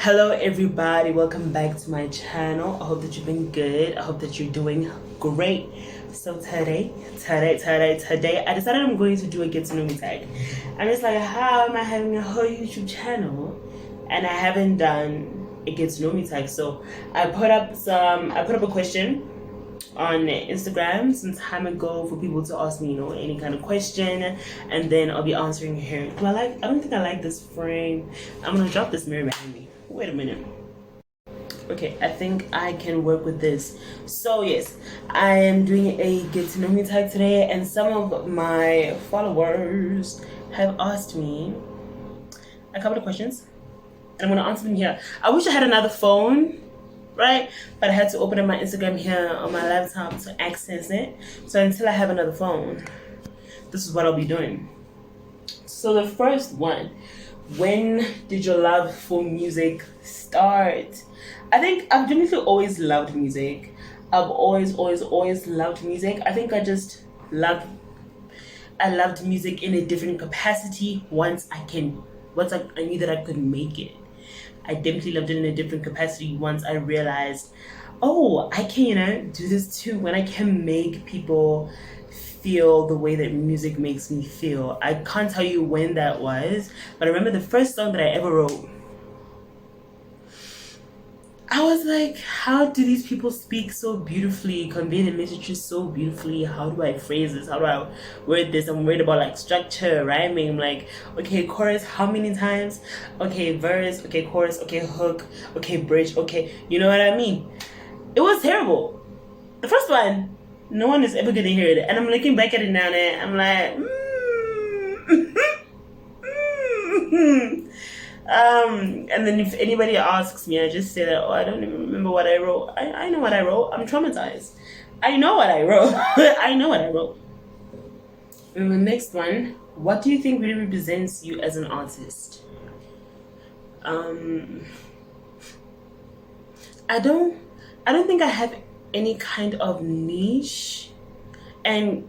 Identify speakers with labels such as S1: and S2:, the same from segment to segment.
S1: Hello everybody, welcome back to my channel. I hope that you've been good. I hope that you're doing great. So today, I decided I'm going to do a get to know me tag. I'm just like, how am I having a whole YouTube channel and I haven't done a get to know me tag? So I put up a question on Instagram some time ago for people to ask me, any kind of question, and then I'll be answering here. I don't think I like this frame. I'm gonna drop this mirror behind me. Wait a minute. Okay, I think I can work with this. So yes, I am doing a get to know me tag today, and some of my followers have asked me a couple of questions, and I'm gonna answer them here. I wish I had another phone, right? But I had to open up my Instagram here on my laptop to access it. So until I have another phone, this is what I'll be doing. So the first one, when did your love for music start? I think I've definitely always loved music. I've always loved music. I think I loved music in a different capacity once I knew that I could make it. I definitely loved it in a different capacity once I realized, oh, I can, do this too, when I can make people feel the way that music makes me feel. I can't tell you when that was, but I remember the first song that I ever wrote. I was like, how do these people speak so beautifully, convey the messages so beautifully? How do I phrase this? How do I word this? I'm worried about like structure, rhyming. I'm like, okay, chorus, how many times? Okay, verse, okay, chorus, okay, hook, okay, bridge, okay. You know what I mean? It was terrible. The first one, no one is ever gonna hear it. And I'm looking back at it now and I'm like, and then if anybody asks me, I just say that, oh, I don't even remember what I wrote. I know what I wrote. I'm traumatized. I know what I wrote. I know what I wrote. And the next one, what do you think really represents you as an artist? I don't think I have any kind of niche, and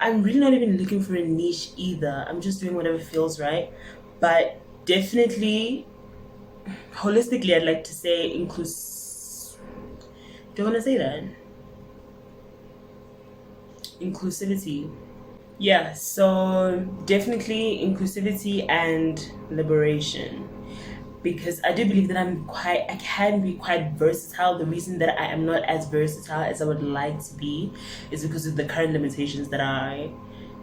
S1: I'm really not even looking for a niche either. I'm just doing whatever feels right. But definitely, holistically, I'd like to say do you want to say that? Inclusivity. Yeah, so definitely inclusivity and liberation. Because I do believe that I can be quite versatile. The reason that I am not as versatile as I would like to be is because of the current limitations that I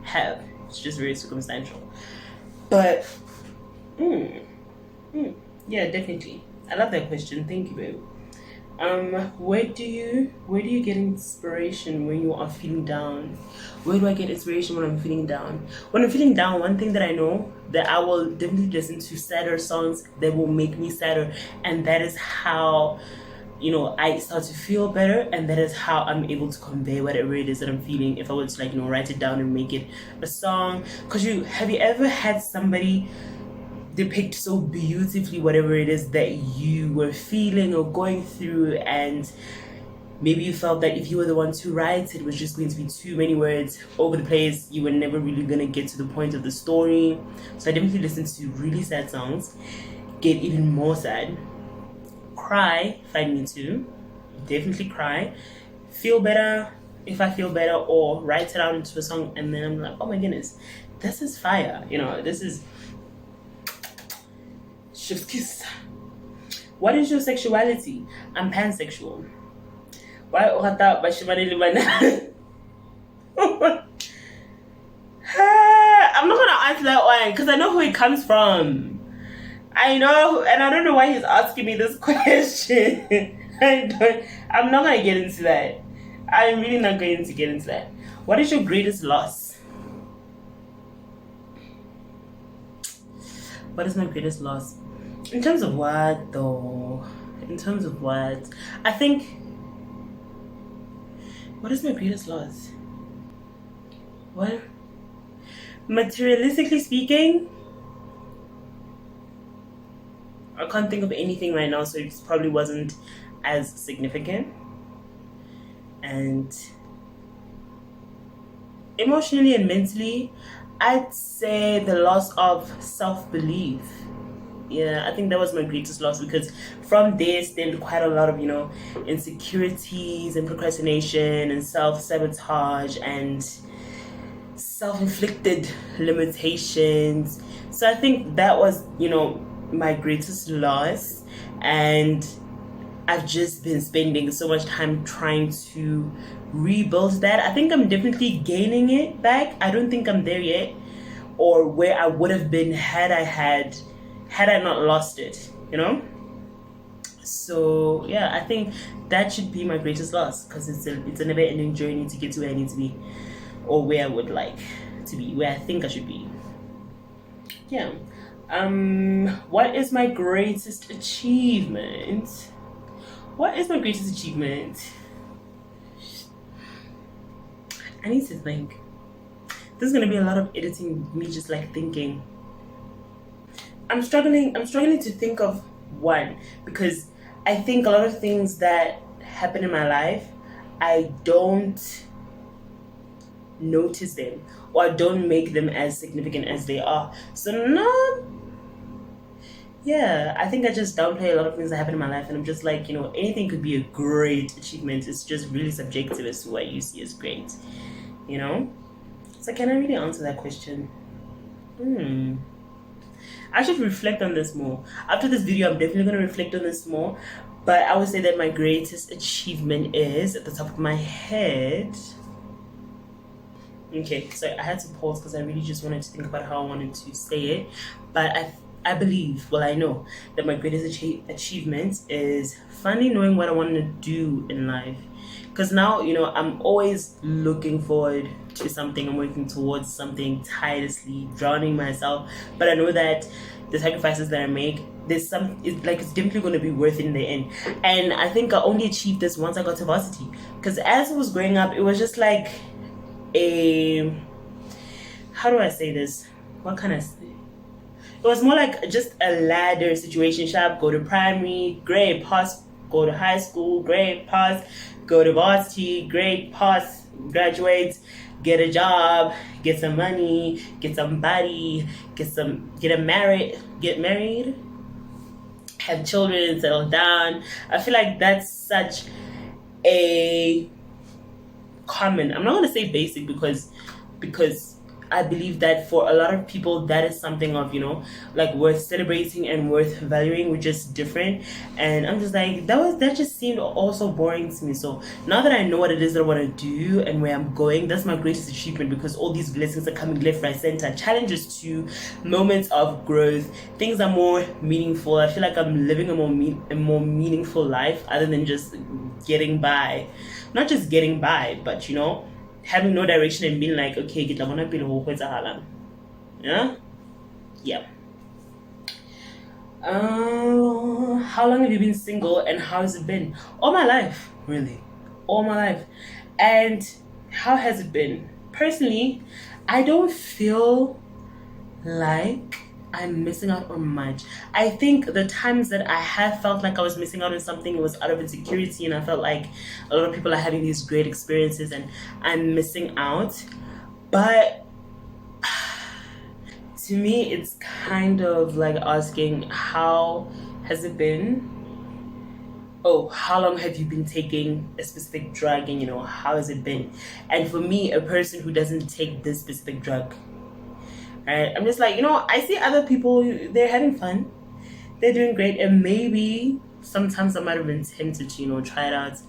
S1: have. It's just very circumstantial. But yeah, definitely. I love that question. Thank you, babe. Where do you get inspiration when you are feeling down? Where do I get inspiration when I'm feeling down? When I'm feeling down, one thing that I know that I will definitely listen to sadder songs that will make me sadder, and that is how I start to feel better, and that is how I'm able to convey whatever it is that I'm feeling. If I were to write it down and make it a song, because have you ever had somebody depict so beautifully whatever it is that you were feeling or going through, and maybe you felt that if you were the one to write it was just going to be too many words over the place, you were never really going to get to the point of the story. So I definitely listen to really sad songs, get even more sad, cry if I need to, definitely cry, feel better if I feel better, or write it out into a song, and then I'm like, oh my goodness, this is fire, this is chef's kiss. What is your sexuality? I'm pansexual. Why ohata bashimane limana? I'm not gonna answer that one because I know who it comes from. I know, and I don't know why he's asking me this question. I'm not gonna get into that. I'm really not going to get into that. What is your greatest loss? What is my greatest loss? In terms of what, though? In terms of what? I think... What is my greatest loss? What? Materialistically speaking, I can't think of anything right now, so it probably wasn't as significant. And emotionally and mentally, I'd say the loss of self-belief. Yeah, I think that was my greatest loss, because from there stemmed quite a lot of, insecurities and procrastination and self-sabotage and self-inflicted limitations. So I think that was, my greatest loss. And I've just been spending so much time trying to rebuild that. I think I'm definitely gaining it back. I don't think I'm there yet, or where I would have been had I not lost it, So yeah, I think that should be my greatest loss, because it's a never-ending journey to get to where I need to be, or where I would like to be, where I think I should be. Yeah. What is my greatest achievement? What is my greatest achievement? I need to think. There's gonna be a lot of editing, me just like thinking. I'm struggling to think of one, because I think a lot of things that happen in my life, I don't notice them, or I don't make them as significant as they are. So no, yeah, I think I just downplay a lot of things that happen in my life, and I'm just like, anything could be a great achievement. It's just really subjective as to what you see as great, So can I really answer that question? I should reflect on this more. After this video, I'm definitely going to reflect on this more. But I would say that my greatest achievement is, at the top of my head... Okay, so I had to pause because I really just wanted to think about how I wanted to say it. But I believe, I know that my greatest achievement is finally knowing what I want to do in life. Because now, I'm always looking forward to something. I'm working towards something tirelessly, drowning myself. But I know that the sacrifices that I make, it's definitely going to be worth it in the end. And I think I only achieved this once I got to varsity. Because as I was growing up, it was just like how do I say this? What kind of... It was more like just a ladder situation. Go to primary, grade, pass, go to high school, grade, pass, go to varsity, grade, pass, graduate, get a job, get some money, get somebody, get married, have children, settle down. I feel like that's such a common, I'm not going to say basic, because I believe that for a lot of people that is something of, worth celebrating and worth valuing, which is different. And I'm just like, that just seemed also boring to me. So now that I know what it is that I want to do and where I'm going, that's my greatest achievement, because all these blessings are coming left, right, center. Challenges to moments of growth, things are more meaningful. I feel like I'm living a more meaningful life, other than just getting by. Not just getting by, but having no direction and being like, okay, get yeah. How long have you been single, and how has it been? All my life, really, all my life. And how has it been? Personally, I don't feel like I'm missing out on much. I think the times that I have felt like I was missing out on something, it was out of insecurity, and I felt like a lot of people are having these great experiences and I'm missing out. But to me, it's kind of like asking, how has it been? Oh, how long have you been taking a specific drug, and how has it been? And for me, a person who doesn't take this specific drug, right, I'm just like, I see other people, they're having fun, they're doing great, and maybe sometimes I might have been tempted to, try it out.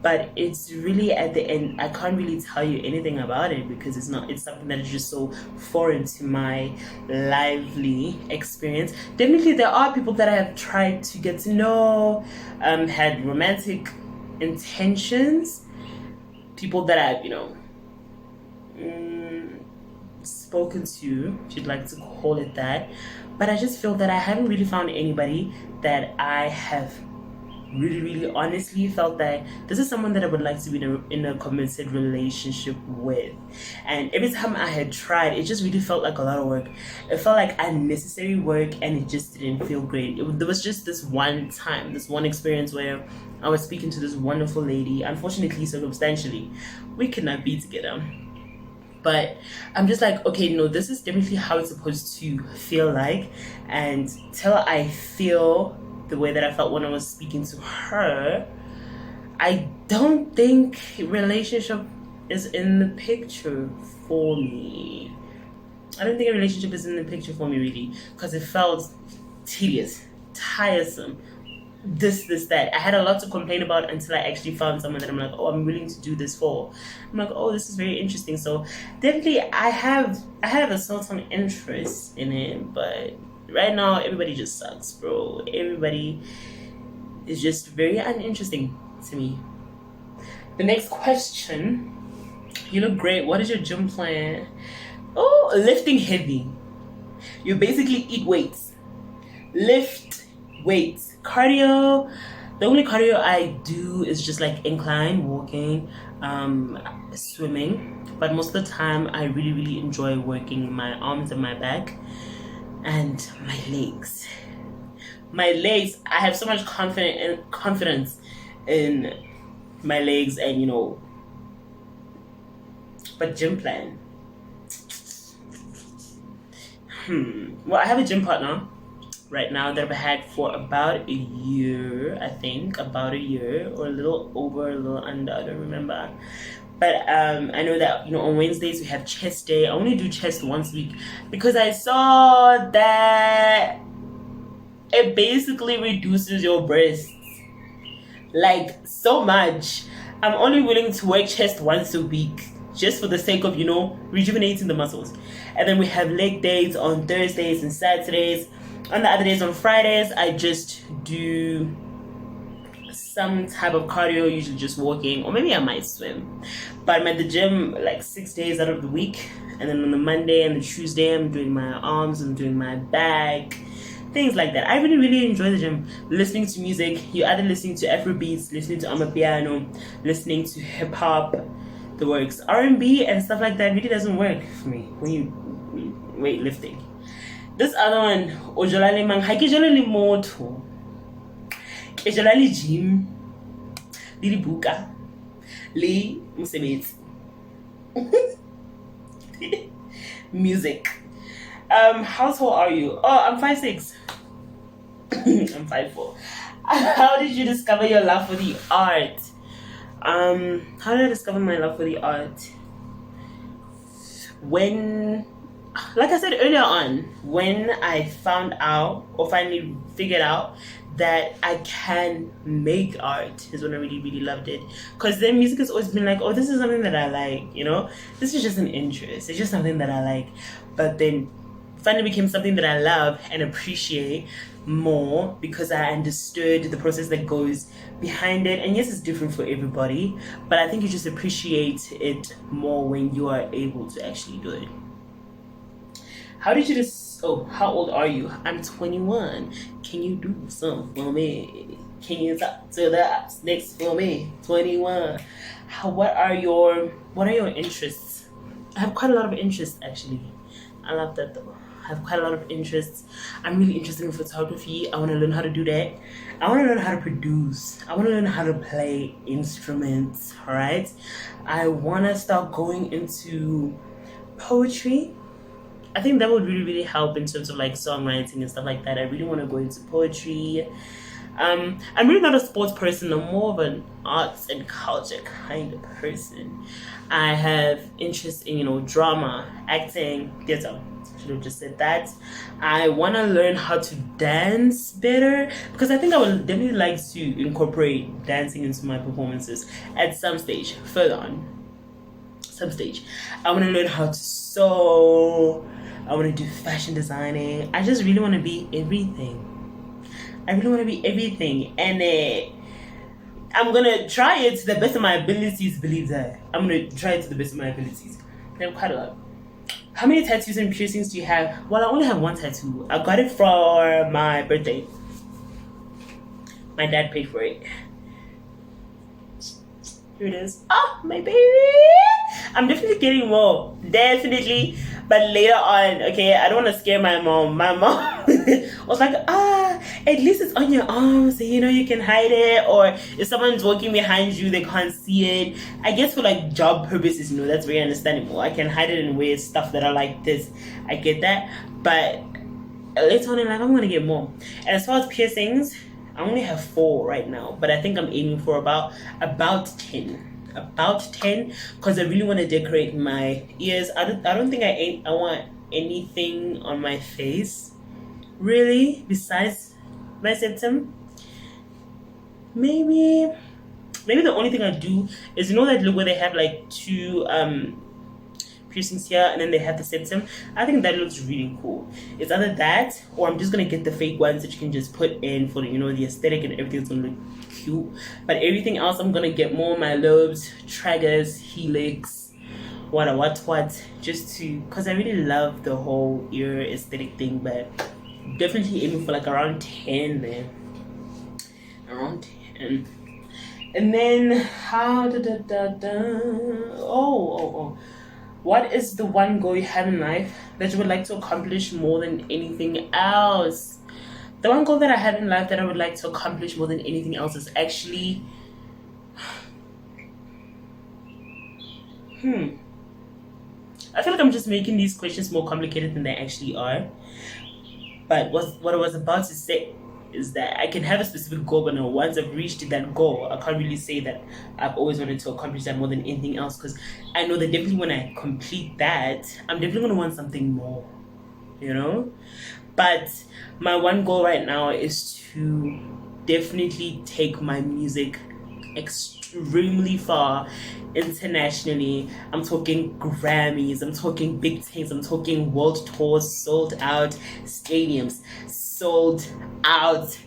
S1: But it's really, at the end, I can't really tell you anything about it, because it's something that is just so foreign to my lively experience. Definitely there are people that I have tried to get to know, had romantic intentions, people that I've spoken to, if you'd like to call it that. But I just feel that I haven't really found anybody that I have really, really honestly felt that this is someone that I would like to be in a committed relationship with. And every time I had tried, it just really felt like a lot of work. It felt like unnecessary work, and it just didn't feel great. There was just this one time, this one experience where I was speaking to this wonderful lady. Unfortunately, circumstantially, we could not be together. But I'm just like, okay, no, this is definitely how it's supposed to feel like. And till I feel the way that I felt when I was speaking to her, I don't think relationship is in the picture for me. I don't think a relationship is in the picture for me, really, because it felt tedious, tiresome, that. I had a lot to complain about until I actually found someone that I'm like, oh, I'm willing to do this for. I'm like, oh, this is very interesting. So definitely I have a certain interest in him, but right now everybody just sucks, bro. Everybody is just very uninteresting to me. The next question. You look great. What is your gym plan? Oh, lifting heavy. You basically eat weights. Lift weights. Cardio. The only cardio I do is just like incline walking, swimming. But most of the time, I really, really enjoy working my arms and my back and my legs. My legs, I have so much confidence in my legs, and but gym plan. Well, I have a gym partner right now that I've had for about a year, I think. About a year, or a little over, a little under, I don't remember. But I know that on Wednesdays we have chest day. I only do chest once a week because I saw that it basically reduces your breasts like so much. I'm only willing to work chest once a week just for the sake of rejuvenating the muscles. And then we have leg days on Thursdays and Saturdays. On the other days, on Fridays, I just do some type of cardio, usually just walking, or maybe I might swim. But I'm at the gym like 6 days out of the week. And then on the Monday and the Tuesday, I'm doing my arms, I'm doing my back, things like that. I really, really enjoy the gym. Listening to music. You're either listening to Afrobeats, listening to Amapiano, listening to hip hop, the works. R&B and stuff like that really doesn't work for me when you weightlifting. This other one, ojolale mang hakijolale moto. Ejolale gym. Li buka. Li musebetsi. Music. How tall are you? Oh, I'm 5'6". I'm 5'4". How did you discover your love for the art? How did I discover my love for the art? When, like I said earlier on, when I found out or finally figured out that I can make art is when I really, really loved it. Because then music has always been like, oh, this is something that I like, this is just an interest. It's just something that I like. But then finally became something that I love and appreciate more because I understood the process that goes behind it. And yes, it's different for everybody, but I think you just appreciate it more when you are able to actually do it. How did you how old are you? I'm 21. Can you do something for me? Can you talk to the next for me? 21. What are your interests? I have quite a lot of interests actually. I love that though. I have quite a lot of interests. I'm really interested in photography. I want to learn how to do that. I want to learn how to produce. I want to learn how to play instruments, alright? I want to start going into poetry. I think that would really, really help in terms of like songwriting and stuff like that. I really want to go into poetry. I'm really not a sports person. I'm more of an arts and culture kind of person. I have interest in, drama, acting, theater. Should have just said that. I want to learn how to dance better because I think I would definitely like to incorporate dancing into my performances at some stage, further on. Some stage. I want to learn how to sew. I want to do fashion designing. I just really want to be everything. And I'm gonna try it to the best of my abilities. Believe that. I'm gonna try it to the best of my abilities. I have quite a lot. How many tattoos and piercings do you have? Well, I only have one tattoo. I got it for my birthday. My dad paid for it. Here it is. Oh, my baby! I'm definitely getting more. Definitely. But later on, okay, I don't want to scare my mom. My mom was like, at least it's on your arm, so you can hide it. Or if someone's walking behind you, they can't see it. I guess for like job purposes, that's very understandable. I can hide it and wear stuff that are like this. I get that. But later on in life, I'm gonna get more. And as far as piercings, I only have 4 right now, but I think I'm aiming for about 10. About 10, because I really want to decorate my ears. I don't think I want anything on my face really besides my septum. Maybe the only thing I do is that look where they have like 2 piercings here and then they have the septum. I think that looks really cool. It's either that or I'm just gonna get the fake ones that you can just put in for the aesthetic, and everything's gonna look cute. But everything else I'm gonna get more my lobes, tragus, helix, what just to, because I really love the whole ear aesthetic thing. But definitely aiming for like around 10 there, around 10. And then what is the one goal you have in life that you would like to accomplish more than anything else? The one goal that I have in life that I would like to accomplish more than anything else is actually... I feel like I'm just making these questions more complicated than they actually are. But what I was about to say is that I can have a specific goal, but once I've reached that goal, I can't really say that I've always wanted to accomplish that more than anything else, because I know that definitely when I complete that, I'm definitely going to want something more, But my one goal right now is to definitely take my music extremely far internationally. I'm talking Grammys, I'm talking big things, I'm talking world tours, sold out stadiums, sold out,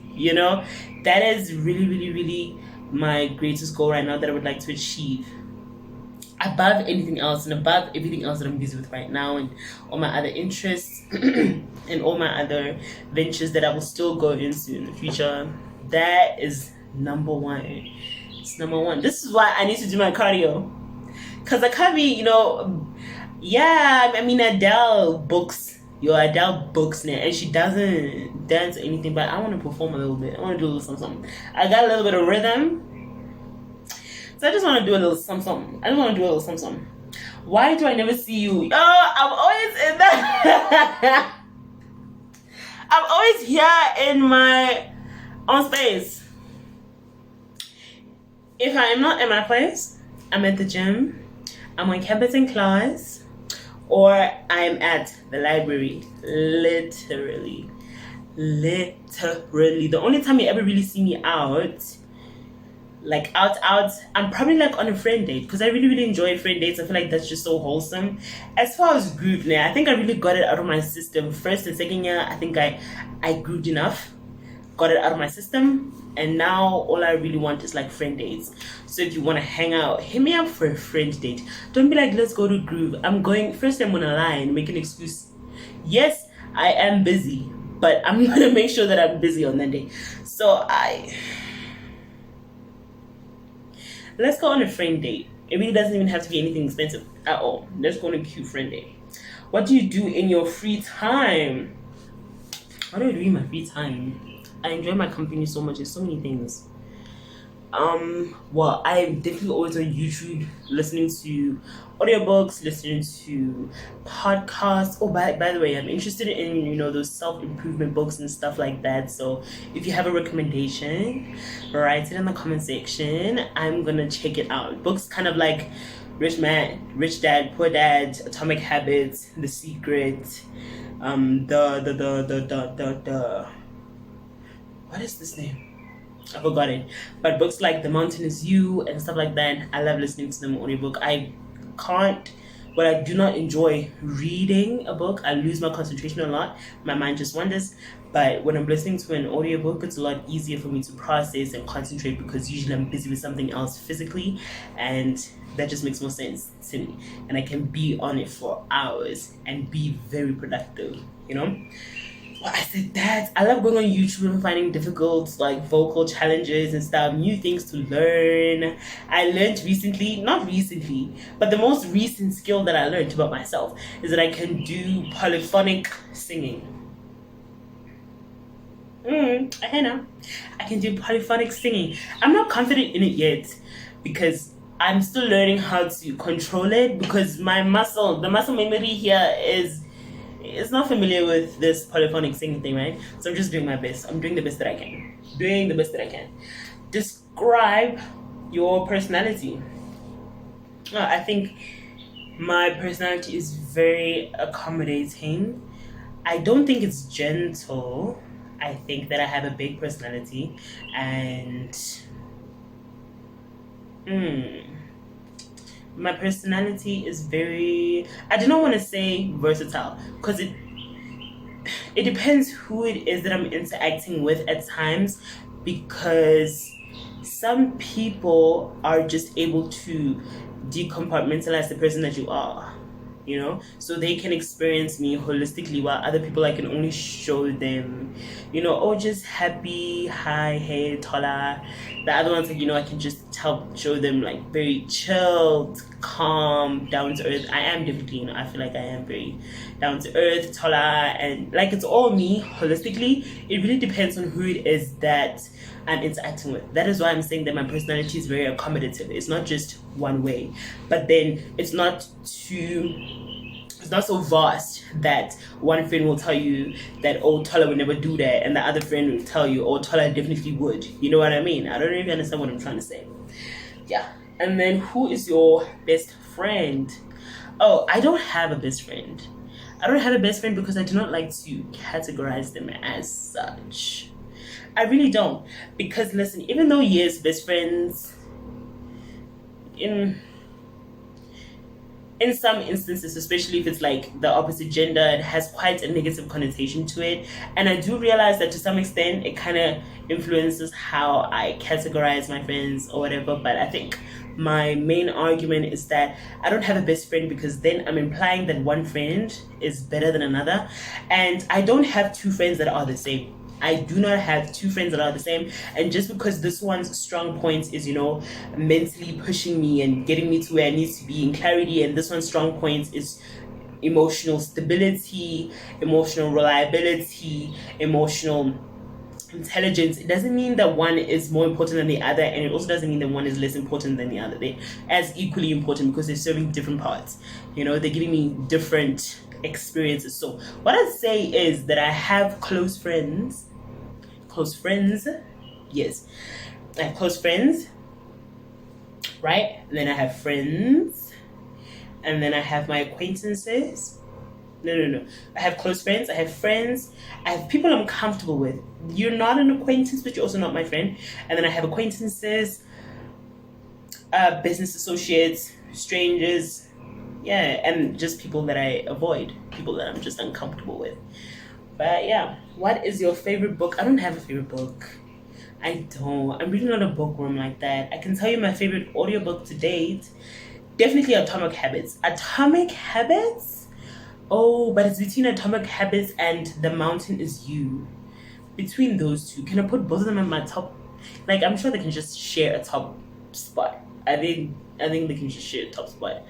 S1: that is really, really, really my greatest goal right now that I would like to achieve, above anything else and above everything else that I'm busy with right now, and all my other interests and all my other ventures that I will still go into in the future. That is number 1. It's number 1. This is why I need to do my cardio, because I can't be, Adele books now, and she doesn't dance or anything, but I want to perform a little bit. I want to do a little something. I got a little bit of rhythm, so I just want to do a little something. Why do I never see you? Oh, I'm always in that. I'm always here in my own space. If I am not in my place, I'm at the gym, I'm on campus in class, or I'm at the library. Literally. The only time you ever really see me out, I'm probably like on a friend date, because I really, really enjoy friend dates. I feel like that's just so wholesome. As far as group now, I think I really got it out of my system. First and second year, I think I grouped enough, got it out of my system, and now all I really want is like friend dates. So if you want to hang out, hit me up for a friend date. Don't be like, let's go to group. I'm gonna lie and make an excuse. Yes, I am busy, but I'm gonna make sure that I'm busy on that day. So let's go on a friend date. It really doesn't even have to be anything expensive at all. Let's go on a cute friend date. What do you do in your free time? What do I do in my free time? I enjoy my company so much. There's so many things. Well, I'm definitely always on YouTube listening to audiobooks, listening to podcasts. Oh, by the way, I'm interested in those self-improvement books and stuff like that. So if you have a recommendation, write it in the comment section. I'm gonna check it out. Books kind of like Rich Dad, Poor Dad, Atomic Habits, The Secret, what is this name? I forgot it. But books like The Mountain Is You and stuff like that, I love listening to them on audiobook. I do not enjoy reading a book. I lose my concentration a lot. My mind just wanders. But when I'm listening to an audiobook, it's a lot easier for me to process and concentrate, because usually I'm busy with something else physically, and that just makes more sense to me. And I can be on it for hours and be very productive, I said that I love going on YouTube and finding difficult like vocal challenges and stuff, new things to learn. I learned recently, not recently, but the most recent skill that I learned about myself is that I can do polyphonic singing. I know. I can do polyphonic singing. I'm not confident in it yet because I'm still learning how to control it because the muscle memory here is not familiar with this polyphonic singing thing, right? So I'm just doing my best. I'm doing the best that I can. Doing the best that I can. Describe your personality. I think my personality is very accommodating. I don't think it's gentle. I think that I have a big personality and my personality is very, I do not want to say versatile because it depends who it is that I'm interacting with at times, because some people are just able to decompartmentalize the person that you are, you know, so they can experience me holistically, while other people I can only show them, you know, oh, just happy, hi, hey, tola. The other ones, like, you know, I can just show them like very chilled, calm, down to earth. I am definitely, you know, I feel like I am very down to earth, tola, and like it's all me holistically. It really depends on who it is that I'm interacting with. That is why I'm saying that my personality is very accommodative. It's not just one way, but then it's not so vast that one friend will tell you that, oh, Tola would never do that, and the other friend will tell you, oh, Tola definitely would. You know what I mean? I don't even understand what I'm trying to say. Yeah. And then who is your best friend? Oh, I don't have a best friend. I don't have a best friend because I do not like to categorize them as such. I really don't. Because listen, even though yes, best friends in some instances, especially if it's like the opposite gender, it has quite a negative connotation to it. And I do realize that to some extent it kind of influences how I categorize my friends or whatever. But I think my main argument is that I don't have a best friend because then I'm implying that one friend is better than another. And I don't have two friends that are the same. I do not have two friends that are the same. And just because this one's strong point is, you know, mentally pushing me and getting me to where I need to be in clarity, and this one's strong point is emotional stability, emotional reliability, emotional intelligence, it doesn't mean that one is more important than the other, and it also doesn't mean that one is less important than the other. They're as equally important because they're serving different parts. You know, they're giving me different experiences. So what I'd say is that I have close friends. Yes, I have close friends, right? And then I have friends, and then I have my acquaintances. No. I have close friends, I have friends, I have people I'm comfortable with. You're not an acquaintance, but you're also not my friend. And then I have acquaintances, business associates, strangers, yeah, and just people that I avoid, people that I'm just uncomfortable with. But yeah, what is your favorite book? I don't have a favorite book. I don't. I'm really not a bookworm like that. I can tell you my favorite audiobook to date. Definitely Atomic Habits. Atomic Habits? Oh, but it's between Atomic Habits and The Mountain Is You. Between those two. Can I put both of them in my top? Like, I'm sure they can just share a top spot. I think they can just share a top spot.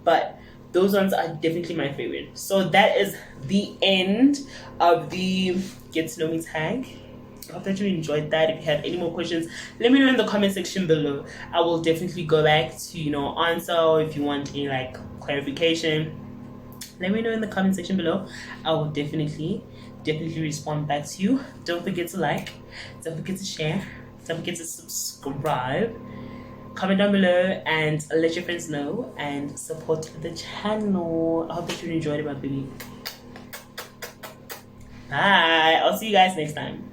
S1: But those ones are definitely my favorite. So that is the end of the Get to Know Me tag. I hope that you enjoyed that. If you have any more questions, let me know in the comment section below. I will definitely go back to, answer, or if you want any clarification, let me know in the comment section below. I will definitely respond back to you. Don't forget to like, don't forget to share, don't forget to subscribe. Comment down below and let your friends know and support the channel. I hope that you enjoyed it, my baby. Bye. I'll see you guys next time.